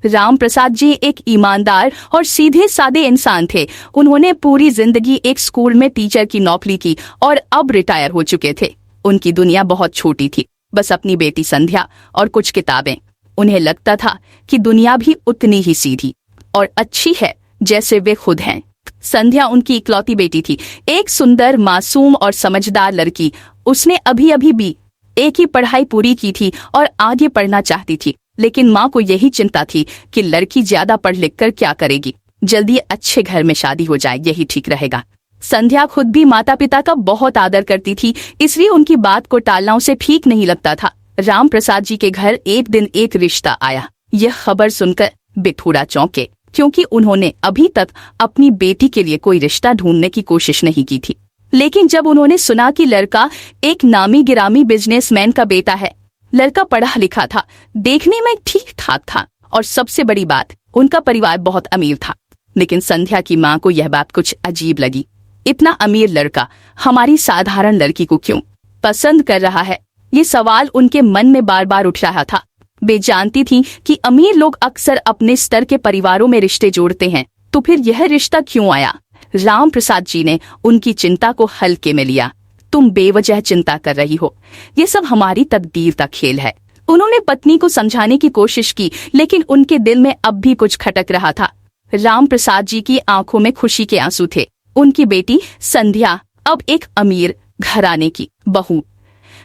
राम प्रसाद जी एक ईमानदार और सीधे सादे इंसान थे। उन्होंने पूरी जिंदगी एक स्कूल में टीचर की नौकरी की और अब रिटायर हो चुके थे। उनकी दुनिया बहुत छोटी थी, बस अपनी बेटी संध्या और कुछ किताबें। उन्हें लगता था कि दुनिया भी उतनी ही सीधी और अच्छी है जैसे वे खुद हैं। संध्या उनकी इकलौती बेटी थी, एक सुंदर, मासूम और समझदार लड़की। उसने अभी अभी भी एक ही पढ़ाई पूरी की थी और आगे पढ़ना चाहती थी, लेकिन माँ को यही चिंता थी कि लड़की ज्यादा पढ़ लिख कर क्या करेगी, जल्दी अच्छे घर में शादी हो जाए, यही ठीक रहेगा। संध्या खुद भी माता पिता का बहुत आदर करती थी, इसलिए उनकी बात को टालना उसे ठीक नहीं लगता था। राम प्रसाद जी के घर एक दिन एक रिश्ता आया। यह खबर सुनकर वे थोड़ा चौंके, क्योंकि उन्होंने अभी तक अपनी बेटी के लिए कोई रिश्ता ढूंढने की कोशिश नहीं की थी। लेकिन जब उन्होंने सुना कि लड़का एक नामी गिरामी बिजनेसमैन का बेटा है, लड़का पढ़ा लिखा था, देखने में ठीक ठाक था और सबसे बड़ी बात, उनका परिवार बहुत अमीर था। लेकिन संध्या की माँ को यह बात कुछ अजीब लगी। इतना अमीर लड़का हमारी साधारण लड़की को क्यों पसंद कर रहा है, ये सवाल उनके मन में बार बार उठ रहा था। वे जानती थी कि अमीर लोग अक्सर अपने स्तर के परिवारों में रिश्ते जोड़ते हैं, तो फिर यह रिश्ता क्यों आया? राम प्रसाद जी ने उनकी चिंता को हल्के में लिया। तुम बेवजह चिंता कर रही हो, ये सब हमारी तकदीर का खेल है। उन्होंने पत्नी को समझाने की कोशिश की, लेकिन उनके दिल में अब भी कुछ खटक रहा था। राम प्रसाद जी की आंखों में खुशी के आंसू थे। उनकी बेटी संध्या अब एक अमीर घराने की बहू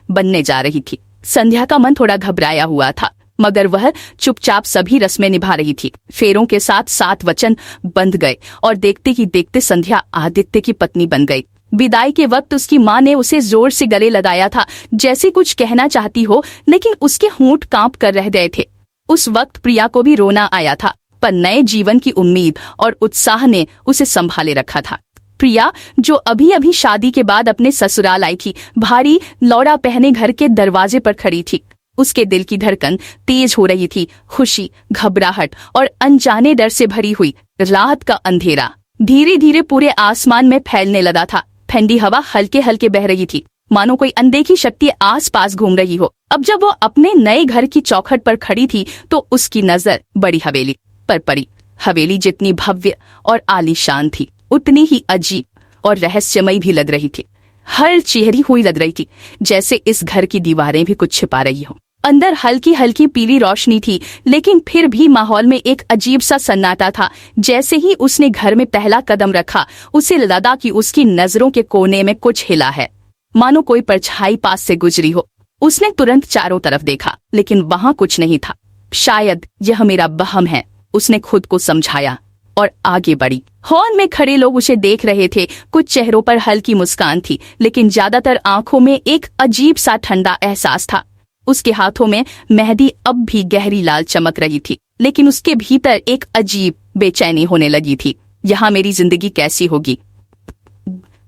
बनने जा रही थी। संध्या का मन थोड़ा घबराया हुआ था, मगर वह चुपचाप सभी रस्में निभा रही थी। फेरों के साथ 7 वचन बंध गए और देखते ही देखते संध्या आदित्य की पत्नी बन गई। विदाई के वक्त उसकी माँ ने उसे जोर से गले लगाया था, जैसे कुछ कहना चाहती हो, लेकिन उसके होंठ कांप कर रह गए थे। उस वक्त प्रिया को भी रोना आया था, पर नए जीवन की उम्मीद और उत्साह ने उसे संभाले रखा था। प्रिया, जो अभी अभी शादी के बाद अपने ससुराल आई थी, भारी लौड़ा पहने घर के दरवाजे पर खड़ी थी। उसके दिल की धड़कन तेज हो रही थी। खुशी, घबराहट और अनजाने डर से भरी हुई रात का अंधेरा धीरे धीरे पूरे आसमान में फैलने लगा था। ठंडी हवा हल्के हल्के बह रही थी, मानो कोई अनदेखी शक्ति आस पास घूम रही हो। अब जब वो अपने नए घर की चौखट पर खड़ी थी, तो उसकी नजर बड़ी हवेली पर पड़ी। हवेली जितनी भव्य और आलीशान थी, उतनी ही अजीब और रहस्यमयी भी लग रही थी। हर चेहरी हुई लग रही थी, जैसे इस घर की दीवारें भी कुछ छिपा रही हो। अंदर हल्की हल्की पीली रोशनी थी, लेकिन फिर भी माहौल में एक अजीब सा सन्नाटा था। जैसे ही उसने घर में पहला कदम रखा, उसे लगा कि उसकी नजरों के कोने में कुछ हिला है, मानो कोई परछाई पास से गुजरी हो। उसने तुरंत चारों तरफ देखा, लेकिन वहां कुछ नहीं था। शायद यह मेरा वहम है, उसने खुद को समझाया और आगे बढ़ी। हॉल में खड़े लोग उसे देख रहे थे। कुछ चेहरों पर हल्की मुस्कान थी, लेकिन ज्यादातर आंखों में एक अजीब सा ठंडा एहसास था। उसके हाथों में मेहंदी अब भी गहरी लाल चमक रही थी, लेकिन उसके भीतर एक अजीब बेचैनी होने लगी थी। यहाँ मेरी जिंदगी कैसी होगी?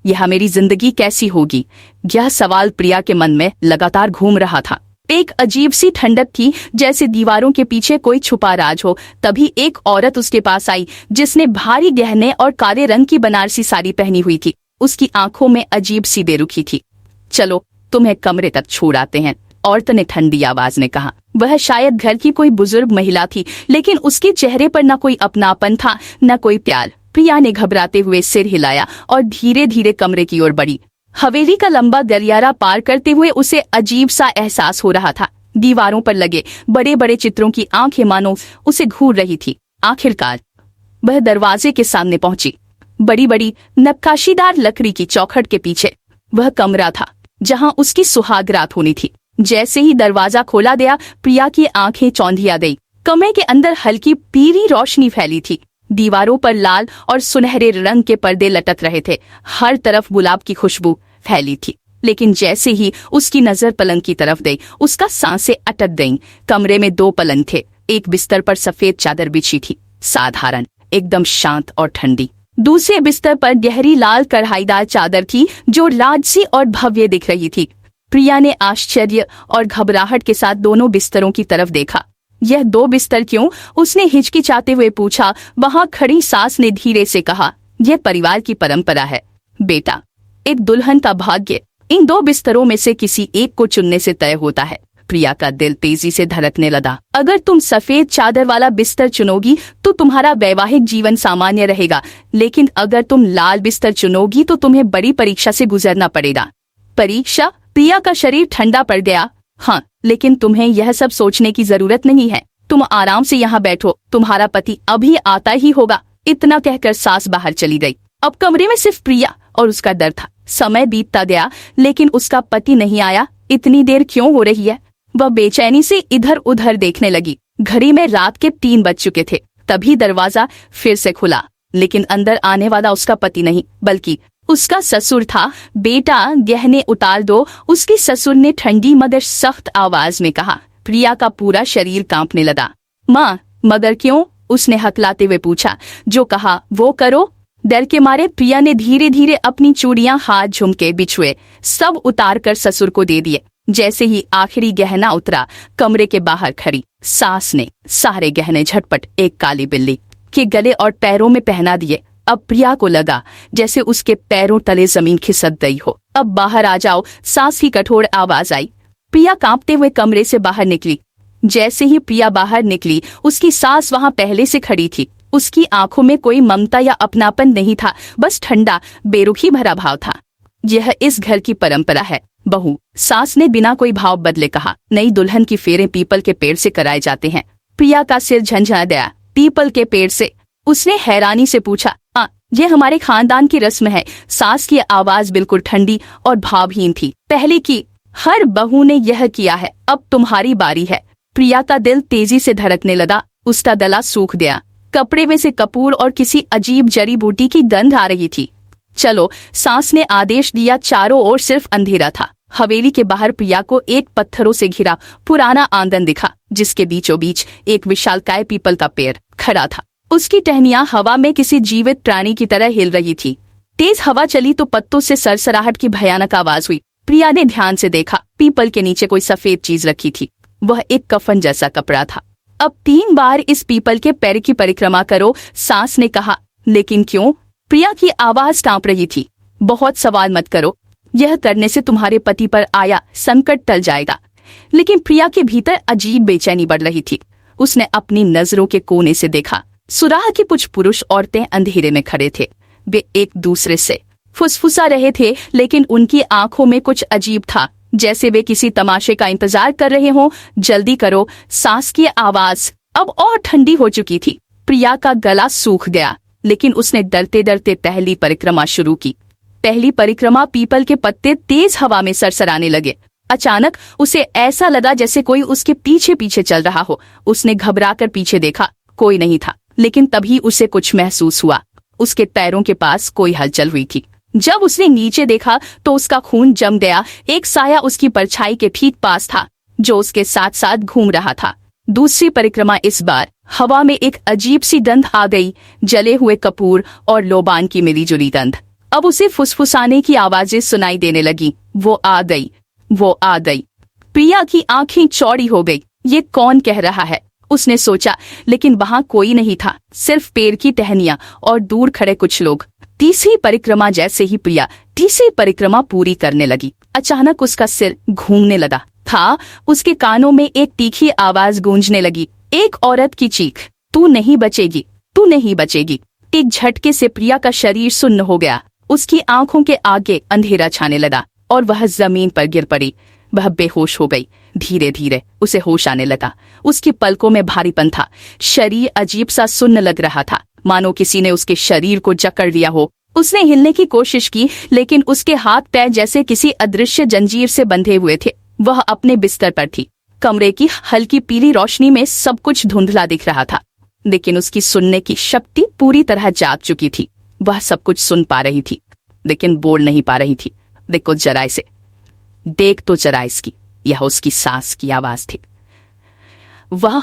यहाँ मेरी जिंदगी कैसी होगी? यह सवाल प्रिया के मन में लगातार घूम रहा था। एक अजीब सी ठंडक थी, जैसे दीवारों के पीछे कोई छुपा राज हो। तभी एक औरत उसके पास आई, जिसने भारी गहने और काले रंग की बनारसी साड़ी पहनी हुई थी। उसकी आंखों में अजीब सी बेरुखी थी। चलो, तुम्हें कमरे तक छोड़ आते हैं, औरत ने ठंडी आवाज में कहा। वह शायद घर की कोई बुजुर्ग महिला थी, लेकिन उसके चेहरे पर न कोई अपनापन था, न कोई प्यार। प्रिया ने घबराते हुए सिर हिलाया और धीरे धीरे कमरे की ओर बढ़ी। हवेली का लंबा गलियारा पार करते हुए उसे अजीब सा एहसास हो रहा था। दीवारों पर लगे बड़े बड़े चित्रों की आंखें मानो उसे घूर रही थी। आखिरकार वह दरवाजे के सामने पहुंची। बड़ी बड़ी नक्काशीदार लकड़ी की चौखट के पीछे वह कमरा था, जहां उसकी सुहाग रात होनी थी। जैसे ही दरवाजा खोला गया, प्रिया की आंखें चौंधिया गई। कमरे के अंदर हल्की पीली रोशनी फैली थी। दीवारों पर लाल और सुनहरे रंग के पर्दे लटक रहे थे। हर तरफ गुलाब की खुशबू फैली थी। लेकिन जैसे ही उसकी नजर पलंग की तरफ गई, उसका सांसें अटक गईं। कमरे में 2 पलंग थे। एक बिस्तर पर सफेद चादर बिछी थी, साधारण, एकदम शांत और ठंडी। दूसरे बिस्तर पर गहरी लाल कढ़ाईदार चादर थी, जो राजसी और भव्य दिख रही थी। प्रिया ने आश्चर्य और घबराहट के साथ दोनों बिस्तरों की तरफ देखा। यह 2 बिस्तर क्यों? उसने हिचकिचाते हुए पूछा। वहां खड़ी सास ने धीरे से कहा, यह परिवार की परंपरा है बेटा, एक दुल्हन का भाग्य इन 2 बिस्तरों में से किसी एक को चुनने से तय होता है। प्रिया का दिल तेजी से धड़कने लगा। अगर तुम सफेद चादर वाला बिस्तर चुनोगी तो तुम्हारा वैवाहिक जीवन सामान्य रहेगा, लेकिन अगर तुम लाल बिस्तर चुनोगी तो तुम्हें बड़ी परीक्षा से गुजरना पड़ेगा। परीक्षा? प्रिया का शरीर ठंडा पड़ गया। हाँ, लेकिन तुम्हें यह सब सोचने की जरूरत नहीं है। तुम आराम से यहाँ बैठो, तुम्हारा पति अभी आता ही होगा। इतना कहकर सास बाहर चली गई। अब कमरे में सिर्फ प्रिया और उसका डर था। समय बीतता गया लेकिन उसका पति नहीं आया। इतनी देर क्यों हो रही है? वह बेचैनी से इधर उधर देखने लगी। घड़ी में रात के 3 बज चुके थे। तभी दरवाजा फिर से खुला, लेकिन अंदर आने वाला उसका पति नहीं बल्कि उसका ससुर था। बेटा, गहने उतार दो, उसकी ससुर ने ठंडी मगर सख्त आवाज में कहा। प्रिया का पूरा शरीर कांपने लगा। माँ, मगर क्यों? उसने हकलाते हुए पूछा। जो कहा वो करो। डर के मारे प्रिया ने धीरे धीरे अपनी चूड़ियां, हाथ, झुमके, बिछुए सब उतार कर ससुर को दे दिए। जैसे ही आखिरी गहना उतरा, कमरे के बाहर खड़ी सास ने सारे गहने झटपट एक काली बिल्ली के गले और पैरों में पहना दिए। अब प्रिया को लगा जैसे उसके पैरों तले जमीन खिसक गई हो। अब बाहर आ जाओ, सास की कठोर आवाज आई। प्रिया कांपते हुए कमरे से बाहर निकली। जैसे ही प्रिया बाहर निकली, उसकी सास वहां पहले से खड़ी थी। उसकी आंखों में कोई ममता या अपनापन नहीं था, बस ठंडा बेरुखी भरा भाव था। यह इस घर की परंपरा है बहू, सास ने बिना कोई भाव बदले कहा। नई दुल्हन की फेरे पीपल के पेड़ से कराए जाते हैं। प्रिया का सिर झंझना गया। पीपल के पेड़ से? उसने हैरानी से पूछा। ये हमारे खानदान की रस्म है। सास की आवाज बिल्कुल ठंडी और भावहीन थी। पहले की हर बहू ने यह किया है, अब तुम्हारी बारी है। प्रिया का दिल तेजी से धड़कने लगा। उसका गला सूख गया। कपड़े में से कपूर और किसी अजीब जड़ी बूटी की गंध आ रही थी। चलो, सास ने आदेश दिया। चारों ओर सिर्फ अंधेरा था। हवेली के बाहर प्रिया को एक पत्थरों से घिरा पुराना आंगन दिखा, जिसके बीचों बीच एक विशालकाय पीपल का पेड़ खड़ा था। उसकी टहनियां हवा में किसी जीवित प्राणी की तरह हिल रही थी। तेज हवा चली तो पत्तों से सरसराहट की भयानक आवाज हुई। प्रिया ने ध्यान से देखा। पीपल के नीचे कोई सफेद चीज रखी थी। वह एक कफन जैसा कपड़ा था। अब 3 बार इस पीपल के पैर की परिक्रमा करो, सास ने कहा। लेकिन क्यों? प्रिया की आवाज कांप रही थी। बहुत सवाल मत करो। यह करने से तुम्हारे पति पर आया संकट टल जाएगा। लेकिन प्रिया के भीतर अजीब बेचैनी बढ़ रही थी। उसने अपनी नजरों के कोने से देखा। सुराह की कुछ पुरुष औरतें अंधेरे में खड़े थे। वे एक दूसरे से फुसफुसा रहे थे, लेकिन उनकी आंखों में कुछ अजीब था, जैसे वे किसी तमाशे का इंतजार कर रहे हों। जल्दी करो, सास की आवाज अब और ठंडी हो चुकी थी। प्रिया का गला सूख गया, लेकिन उसने डरते डरते पहली परिक्रमा शुरू की। पहली परिक्रमा पीपल के पत्ते तेज हवा में सरसराने लगे। अचानक उसे ऐसा लगा जैसे कोई उसके पीछे पीछे चल रहा हो। उसने घबराकर पीछे देखा, कोई नहीं था। लेकिन तभी उसे कुछ महसूस हुआ। उसके पैरों के पास कोई हलचल हुई थी। जब उसने नीचे देखा तो उसका खून जम गया। एक साया उसकी परछाई के ठीक पास था, जो उसके साथ साथ घूम रहा था। दूसरी परिक्रमा इस बार हवा में एक अजीब सी गंध आ गई, जले हुए कपूर और लोबान की मिलीजुली गंध। अब उसे फुसफुसाने की आवाजें सुनाई देने लगी। वो आ गई, वो आ गई। प्रिया की आंखें चौड़ी हो गई। ये कौन कह रहा है, उसने सोचा, लेकिन वहां कोई नहीं था, सिर्फ पेड़ की टहनियां और दूर खड़े कुछ लोग। तीसरी परिक्रमा जैसे ही प्रिया तीसरी परिक्रमा पूरी करने लगी, अचानक उसका सिर घूमने लगा था। उसके कानों में एक तीखी आवाज गूंजने लगी, एक औरत की चीख, तू नहीं बचेगी, तू नहीं बचेगी। एक झटके से प्रिया का शरीर सुन्न हो गया। उसकी आंखों के आगे अंधेरा छाने लगा और वह जमीन पर गिर पड़ी। वह बेहोश हो गई। धीरे धीरे उसे होश आने लगा। उसकी पलकों में भारीपन था। शरीर अजीब सा सुन्न लग रहा था, मानो किसी ने उसके शरीर को जकड़ लिया हो। उसने हिलने की कोशिश की, लेकिन उसके हाथ पैर जैसे किसी अदृश्य जंजीर से बंधे हुए थे। वह अपने बिस्तर पर थी। कमरे की हल्की पीली रोशनी में सब कुछ धुंधला दिख रहा था, लेकिन उसकी सुनने की शक्ति पूरी तरह जाग चुकी थी। वह सब कुछ सुन पा रही थी, लेकिन बोल नहीं पा रही थी। देखो जरा इसे, देख तो जरा इसकी, यह उसकी सास की आवाज थी। वह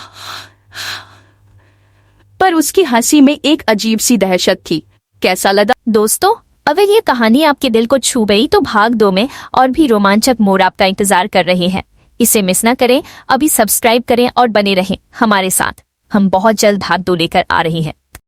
पर उसकी हंसी में एक अजीब सी दहशत थी। कैसा लगा दोस्तों? अगर ये कहानी आपके दिल को छू गई तो भाग 2 में और भी रोमांचक मोड़ आपका इंतजार कर रहे हैं। इसे मिस ना करें, अभी सब्सक्राइब करें और बने रहें हमारे साथ। हम बहुत जल्द भाग 2 लेकर आ रहे हैं।